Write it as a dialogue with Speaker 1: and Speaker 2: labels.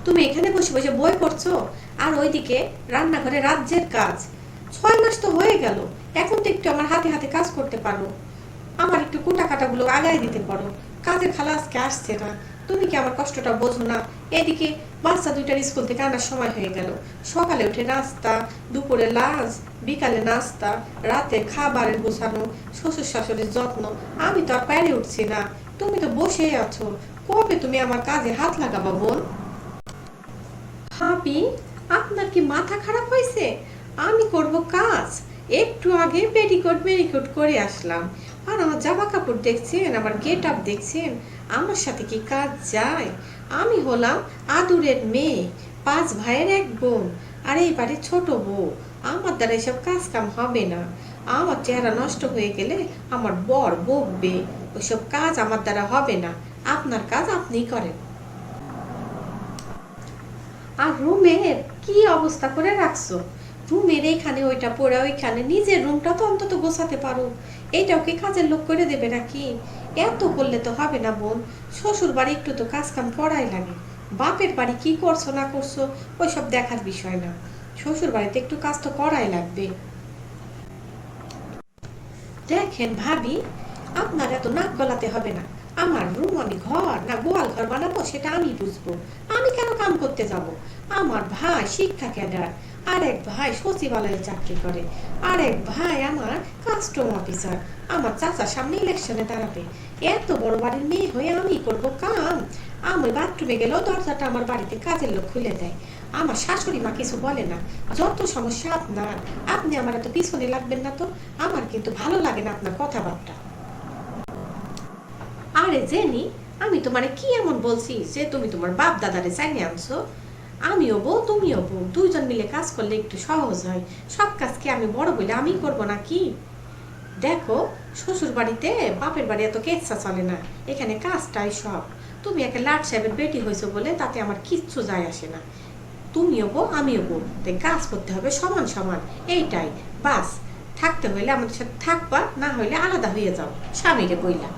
Speaker 1: তুমি এখানে বসে বসে বই পড়ছো আর ওইদিকে রান্নাঘরে রাজ্যের কাজ। 6 মাস তো হয়ে গেল, এখন তো একটু আমার হাতে হাতে কাজ করতে পারো, আমার একটু কুটা কাটাগুলো আগায় দিতে পারো। কাজের খালা আজকে আসছে না, তুমি কি আমার কষ্টটা বোঝো না? এদিকে বাচ্চা দুইটার স্কুল থেকে আনার সময় হয়ে গেল, সকালে উঠে নাস্তা, দুপুরে লাঞ্চ, বিকালে নাস্তা, রাতে খাবারের গোছানো, শ্বশুর শাশুড়ির যত্ন। আমি তো আর পেরে উঠছি না, তুমি তো বসেই আছো। কবে তুমি আমার কাজে হাত লাগাবা বোন? ভাবি, আপনার কি মাথা খারাপ হয়েছে? আমি করব কাজ? একটু আগে পেটিকোট মেরিকোট করে আসলাম, আর আমার জামা কাপড় দেখছেন, আমার গেট আপ দেখছেন, আমার সাথে কি কাজ যায়? আমি হলাম আদুরের মেয়ে, 5 ভাইয়ের এক বোন, আর এই বাড়ির ছোট বউ। আমার দ্বারা এসব কাজ কাম হবে না। আমার চেহারা নষ্ট হয়ে গেলে আমার বর বকবে। ওইসব কাজ আমার দ্বারা হবে না, আপনার কাজ আপনিই করেন। আর রুমের কি অবস্থা করে রাখছো? রুমের এখানে ওইটা পড়ে ওইখানে, নিজের রুমটা তো অন্তত গোছাতে পারো। এইটাও কি কাজের লোক করে দেবে নাকি? এত করলে তো হবে না বোন। শ্বশুর বাড়ি একটু তো কাজ কাম করাই লাগে। বাপের বাড়ি কি করছো না করছো ওইসব দেখার বিষয় না, শ্বশুর বাড়িতে একটু কাজ তো করাই লাগবে। দেখেন ভাবি, আপনার এত নাক গলাতে হবে না। আমার রুম আমি ঘর না গোয়াল ঘর বানাবো সেটা আমি বুঝবো। আমি কেন কাম করতে যাব? আমার ভাই শিক্ষা ক্যাডার, আর এক ভাই সচিবালয়ে চাকরি করে, আর এক ভাই আমার কাস্টম অফিসার। আমার চাচার সামনে ইলেকশনে দাঁড়াবে। এত বড় বাড়ির মেয়ে হয়ে আমি করব কাম? আমি বাথরুমে গেলেও দরজাটা আমার বাড়িতে কাজের লোক খুলে দেয়। আমার শাশুড়ি মা কিছু বলে না। যত সমস্যা আপনার, আপনি আমার এত পিছনে লাগবেন না তো। আমার কিন্তু ভালো লাগে না আপনার কথাবার্তা। আরে জেনি, আমি তোমারে কি এমন বলছি যে তুমি তোমার বাপ দাদারে চাইনে আনছো? আমিও বউ তুমিও বউ, দুইজন মিলে কাজ করলে একটু সহজ হয়। সব কাজ কি আমি বড় বলে আমি করব নাকি? দেখো, শ্বশুর বাড়িতে বাপের বাড়ি এত কেচ্ছা চলে না, এখানে কাজটাই সব। তুমি একটা লাট সাহেবের বেটি হয়েছো বলে তাতে আমার কিচ্ছু যায় আসে না। তুমিও বউ আমিও বউ, তাই কাজ করতে হবে সমান সমান, এইটাই বাস। থাকতে হইলে আমাদের সাথে থাকবা, না হইলে আলাদা হয়ে যাও, স্বামীরে বইলা।